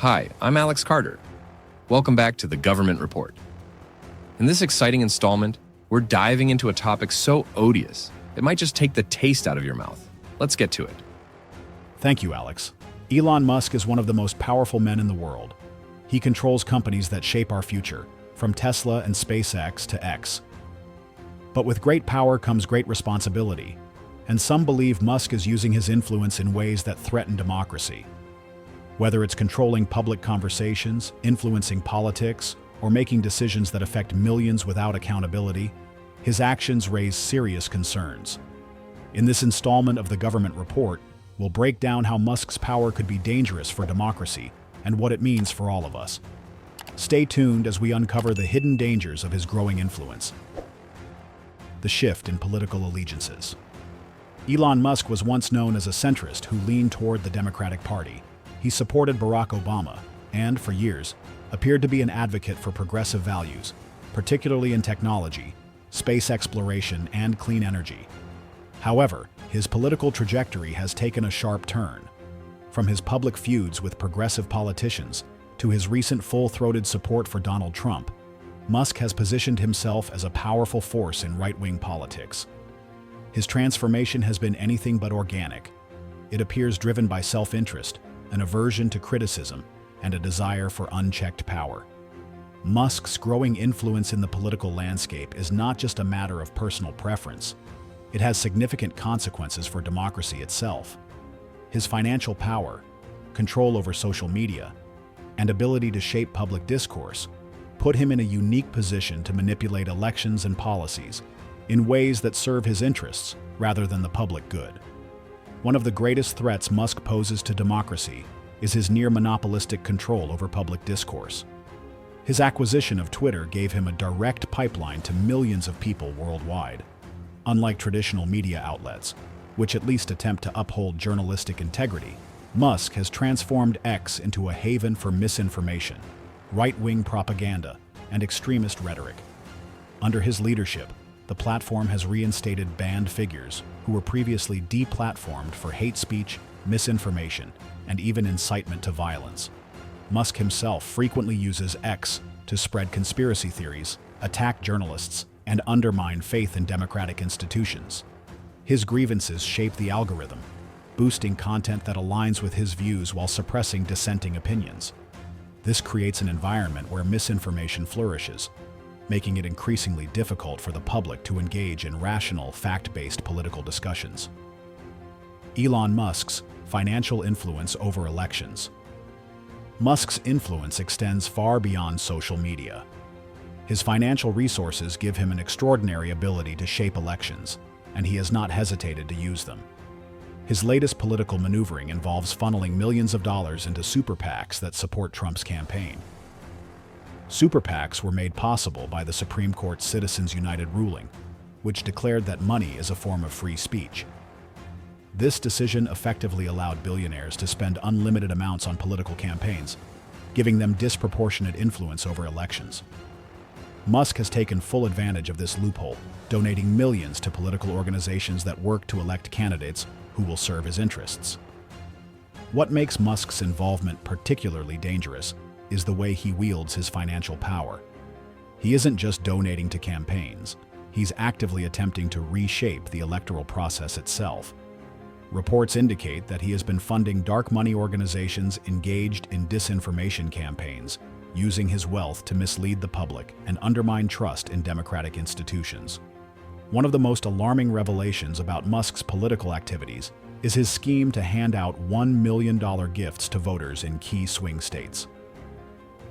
Hi, I'm Alex Carter. Welcome back to the Government Report. In this exciting installment, we're diving into a topic so odious, it might just take the taste out of your mouth. Let's get to it. Thank you, Alex. Elon Musk is one of the most powerful men in the world. He controls companies that shape our future, from Tesla and SpaceX to X. But with great power comes great responsibility, and some believe Musk is using his influence in ways that threaten democracy. Whether it's controlling public conversations, influencing politics, or making decisions that affect millions without accountability, his actions raise serious concerns. In this installment of the Government Report, we'll break down how Musk's power could be dangerous for democracy and what it means for all of us. Stay tuned as we uncover the hidden dangers of his growing influence. The shift in political allegiances. Elon Musk was once known as a centrist who leaned toward the Democratic Party. He supported Barack Obama and, for years, appeared to be an advocate for progressive values, particularly in technology, space exploration, and clean energy. However, his political trajectory has taken a sharp turn. From his public feuds with progressive politicians to his recent full-throated support for Donald Trump, Musk has positioned himself as a powerful force in right-wing politics. His transformation has been anything but organic. It appears driven by self-interest, an aversion to criticism, and a desire for unchecked power. Musk's growing influence in the political landscape is not just a matter of personal preference. It has significant consequences for democracy itself. His financial power, control over social media, and ability to shape public discourse put him in a unique position to manipulate elections and policies in ways that serve his interests rather than the public good. One of the greatest threats Musk poses to democracy is his near-monopolistic control over public discourse. His acquisition of Twitter gave him a direct pipeline to millions of people worldwide. Unlike traditional media outlets, which at least attempt to uphold journalistic integrity, Musk has transformed X into a haven for misinformation, right-wing propaganda, and extremist rhetoric. Under his leadership, the platform has reinstated banned figures who were previously deplatformed for hate speech, misinformation, and even incitement to violence. Musk himself frequently uses X to spread conspiracy theories, attack journalists, and undermine faith in democratic institutions. His grievances shape the algorithm, boosting content that aligns with his views while suppressing dissenting opinions. This creates an environment where misinformation flourishes, making it increasingly difficult for the public to engage in rational, fact-based political discussions. Elon Musk's financial influence over elections. Musk's influence extends far beyond social media. His financial resources give him an extraordinary ability to shape elections, and he has not hesitated to use them. His latest political maneuvering involves funneling millions of dollars into super PACs that support Trump's campaign. Super PACs were made possible by the Supreme Court's Citizens United ruling, which declared that money is a form of free speech. This decision effectively allowed billionaires to spend unlimited amounts on political campaigns, giving them disproportionate influence over elections. Musk has taken full advantage of this loophole, donating millions to political organizations that work to elect candidates who will serve his interests. What makes Musk's involvement particularly dangerous is the way he wields his financial power. He isn't just donating to campaigns, he's actively attempting to reshape the electoral process itself. Reports indicate that he has been funding dark money organizations engaged in disinformation campaigns, using his wealth to mislead the public and undermine trust in democratic institutions. One of the most alarming revelations about Musk's political activities is his scheme to hand out $1 million gifts to voters in key swing states.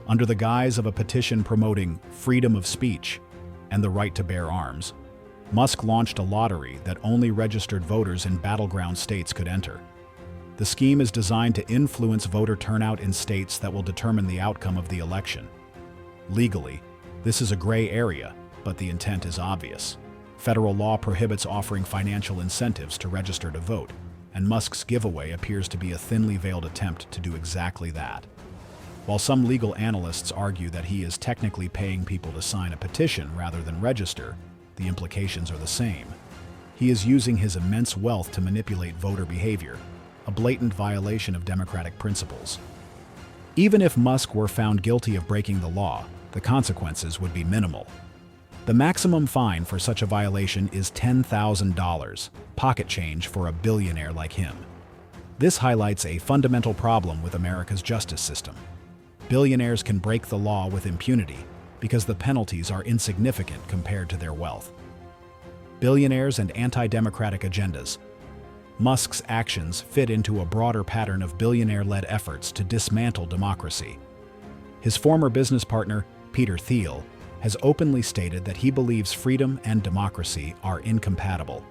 Under the guise of a petition promoting freedom of speech and the right to bear arms, Musk launched a lottery that only registered voters in battleground states could enter. The scheme is designed to influence voter turnout in states that will determine the outcome of the election. Legally, this is a gray area, but the intent is obvious. Federal law prohibits offering financial incentives to register to vote, and Musk's giveaway appears to be a thinly veiled attempt to do exactly that. While some legal analysts argue that he is technically paying people to sign a petition rather than register, the implications are the same. He is using his immense wealth to manipulate voter behavior, a blatant violation of democratic principles. Even if Musk were found guilty of breaking the law, the consequences would be minimal. The maximum fine for such a violation is $10,000, pocket change for a billionaire like him. This highlights a fundamental problem with America's justice system. Billionaires can break the law with impunity because the penalties are insignificant compared to their wealth. Billionaires and anti-democratic agendas. Musk's actions fit into a broader pattern of billionaire-led efforts to dismantle democracy. His former business partner, Peter Thiel, has openly stated that he believes freedom and democracy are incompatible.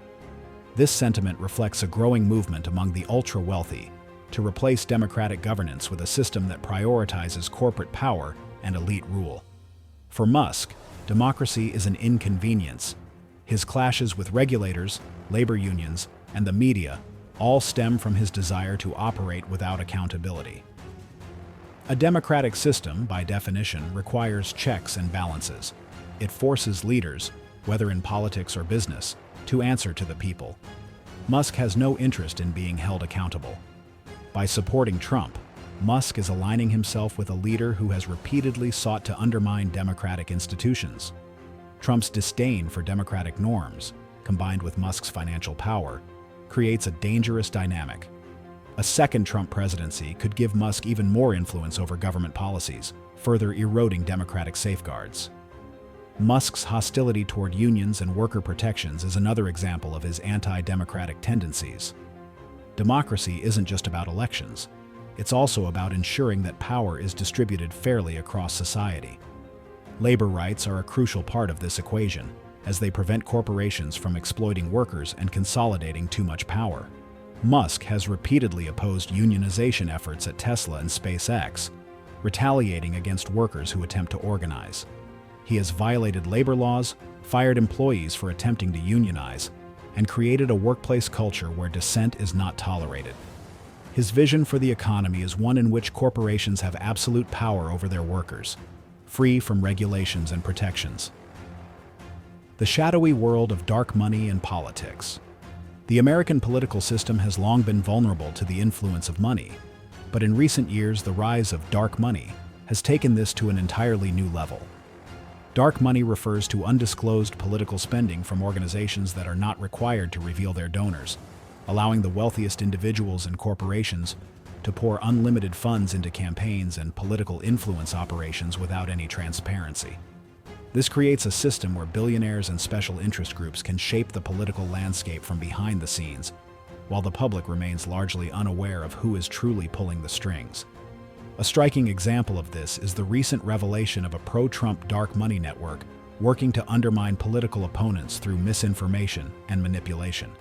This sentiment reflects a growing movement among the ultra-wealthy to replace democratic governance with a system that prioritizes corporate power and elite rule. For Musk, democracy is an inconvenience. His clashes with regulators, labor unions, and the media all stem from his desire to operate without accountability. A democratic system, by definition, requires checks and balances. It forces leaders, whether in politics or business, to answer to the people. Musk has no interest in being held accountable. By supporting Trump, Musk is aligning himself with a leader who has repeatedly sought to undermine democratic institutions. Trump's disdain for democratic norms, combined with Musk's financial power, creates a dangerous dynamic. A second Trump presidency could give Musk even more influence over government policies, further eroding democratic safeguards. Musk's hostility toward unions and worker protections is another example of his anti-democratic tendencies. Democracy isn't just about elections. It's also about ensuring that power is distributed fairly across society. Labor rights are a crucial part of this equation, as they prevent corporations from exploiting workers and consolidating too much power. Musk has repeatedly opposed unionization efforts at Tesla and SpaceX, retaliating against workers who attempt to organize. He has violated labor laws, fired employees for attempting to unionize, and created a workplace culture where dissent is not tolerated. His vision for the economy is one in which corporations have absolute power over their workers, free from regulations and protections. The shadowy world of dark money and politics. The American political system has long been vulnerable to the influence of money, but in recent years the rise of dark money has taken this to an entirely new level. Dark money refers to undisclosed political spending from organizations that are not required to reveal their donors, allowing the wealthiest individuals and corporations to pour unlimited funds into campaigns and political influence operations without any transparency. This creates a system where billionaires and special interest groups can shape the political landscape from behind the scenes, while the public remains largely unaware of who is truly pulling the strings. A striking example of this is the recent revelation of a pro-Trump dark money network working to undermine political opponents through misinformation and manipulation.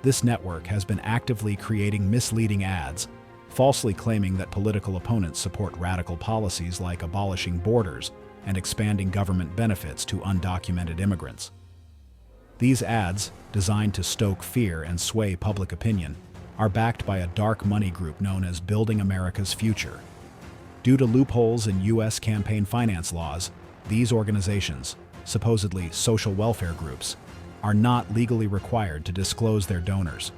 This network has been actively creating misleading ads, falsely claiming that political opponents support radical policies like abolishing borders and expanding government benefits to undocumented immigrants. These ads, designed to stoke fear and sway public opinion, are backed by a dark money group known as Building America's Future. Due to loopholes in U.S. campaign finance laws, these organizations, supposedly social welfare groups, are not legally required to disclose their donors.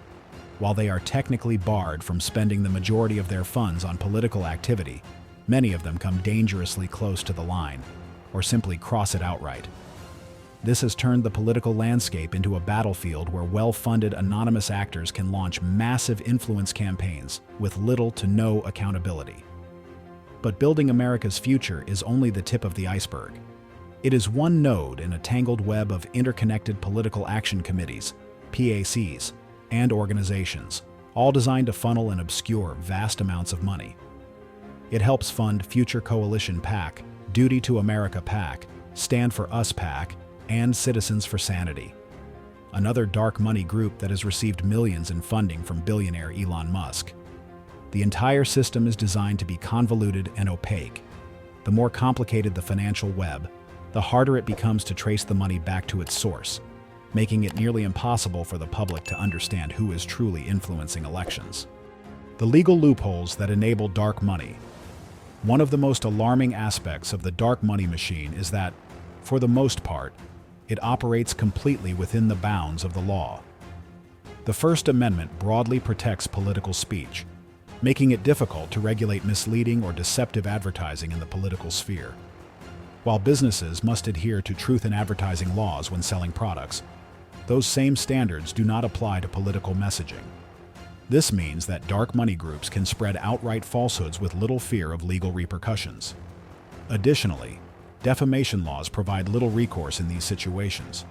While they are technically barred from spending the majority of their funds on political activity, many of them come dangerously close to the line, or simply cross it outright. This has turned the political landscape into a battlefield where well-funded anonymous actors can launch massive influence campaigns with little to no accountability. But Building America's Future is only the tip of the iceberg. It is one node in a tangled web of interconnected political action committees, PACs, and organizations, all designed to funnel and obscure vast amounts of money. It helps fund Future Coalition PAC, Duty to America PAC, Stand for Us PAC, and Citizens for Sanity, another dark money group that has received millions in funding from billionaire Elon Musk. The entire system is designed to be convoluted and opaque. The more complicated the financial web, the harder it becomes to trace the money back to its source, making it nearly impossible for the public to understand who is truly influencing elections. The legal loopholes that enable dark money. One of the most alarming aspects of the dark money machine is that, for the most part, it operates completely within the bounds of the law. The First Amendment broadly protects political speech, making it difficult to regulate misleading or deceptive advertising in the political sphere. While businesses must adhere to truth in advertising laws when selling products, those same standards do not apply to political messaging. This means that dark money groups can spread outright falsehoods with little fear of legal repercussions. Additionally, defamation laws provide little recourse in these situations.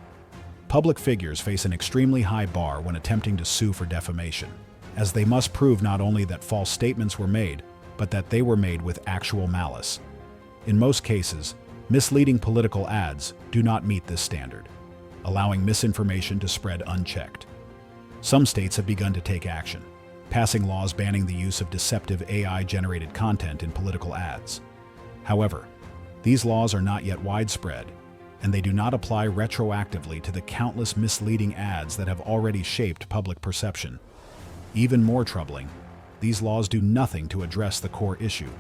Public figures face an extremely high bar when attempting to sue for defamation, as they must prove not only that false statements were made, but that they were made with actual malice. In most cases, misleading political ads do not meet this standard, allowing misinformation to spread unchecked. Some states have begun to take action, passing laws banning the use of deceptive AI-generated content in political ads. However, these laws are not yet widespread, and they do not apply retroactively to the countless misleading ads that have already shaped public perception. Even more troubling, these laws do nothing to address the core issue: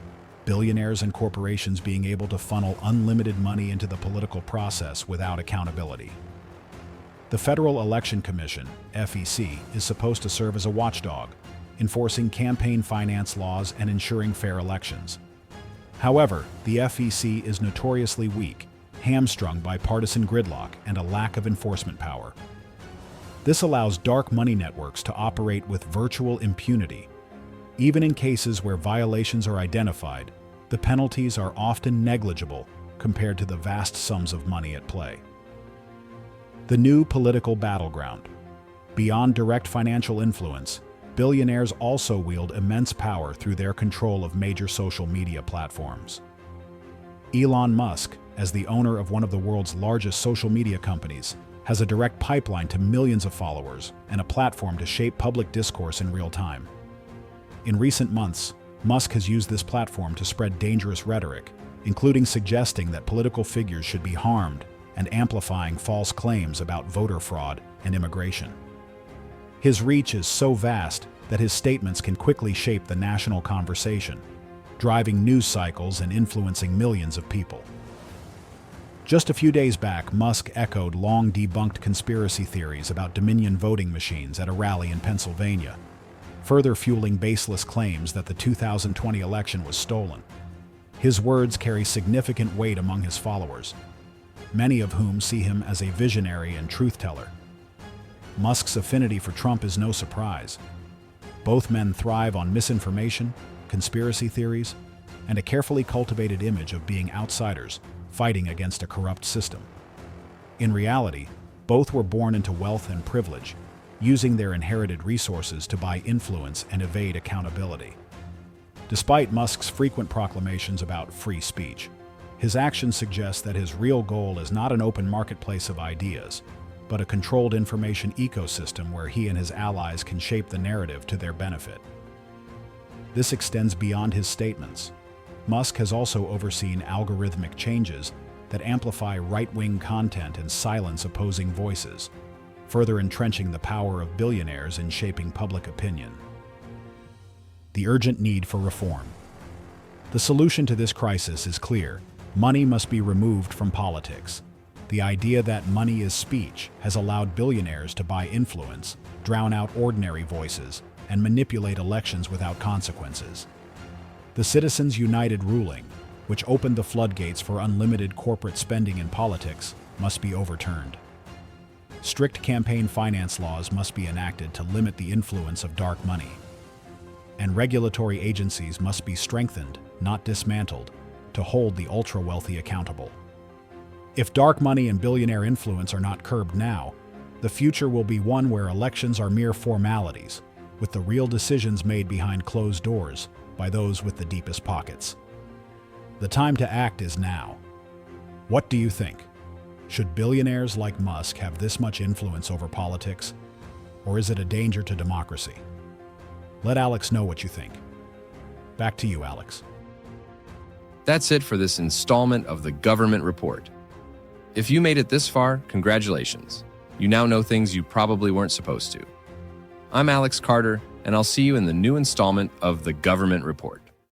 billionaires and corporations being able to funnel unlimited money into the political process without accountability. The Federal Election Commission, FEC, is supposed to serve as a watchdog, enforcing campaign finance laws and ensuring fair elections. However, the FEC is notoriously weak, hamstrung by partisan gridlock and a lack of enforcement power. This allows dark money networks to operate with virtual impunity. Even in cases where violations are identified, the penalties are often negligible compared to the vast sums of money at play. The new political battleground. Beyond direct financial influence, billionaires also wield immense power through their control of major social media platforms. Elon Musk, as the owner of one of the world's largest social media companies, has a direct pipeline to millions of followers and a platform to shape public discourse in real time. In recent months, Musk has used this platform to spread dangerous rhetoric, including suggesting that political figures should be harmed and amplifying false claims about voter fraud and immigration. His reach is so vast that his statements can quickly shape the national conversation, driving news cycles and influencing millions of people. Just a few days back, Musk echoed long-debunked conspiracy theories about Dominion voting machines at a rally in Pennsylvania, further fueling baseless claims that the 2020 election was stolen. His words carry significant weight among his followers, many of whom see him as a visionary and truth-teller. Musk's affinity for Trump is no surprise. Both men thrive on misinformation, conspiracy theories, and a carefully cultivated image of being outsiders, fighting against a corrupt system. In reality, both were born into wealth and privilege, using their inherited resources to buy influence and evade accountability. Despite Musk's frequent proclamations about free speech, his actions suggest that his real goal is not an open marketplace of ideas, but a controlled information ecosystem where he and his allies can shape the narrative to their benefit. This extends beyond his statements. Musk has also overseen algorithmic changes that amplify right-wing content and silence opposing voices, further entrenching the power of billionaires in shaping public opinion. The urgent need for reform. The solution to this crisis is clear. Money must be removed from politics. The idea that money is speech has allowed billionaires to buy influence, drown out ordinary voices, and manipulate elections without consequences. The Citizens United ruling, which opened the floodgates for unlimited corporate spending in politics, must be overturned. Strict campaign finance laws must be enacted to limit the influence of dark money. And regulatory agencies must be strengthened, not dismantled, to hold the ultra-wealthy accountable. If dark money and billionaire influence are not curbed now, the future will be one where elections are mere formalities, with the real decisions made behind closed doors by those with the deepest pockets. The time to act is now. What do you think? Should billionaires like Musk have this much influence over politics, or is it a danger to democracy? Let Alex know what you think. Back to you, Alex. That's it for this installment of the Government Report. If you made it this far, congratulations. You now know things you probably weren't supposed to. I'm Alex Carter, and I'll see you in the new installment of the Government Report.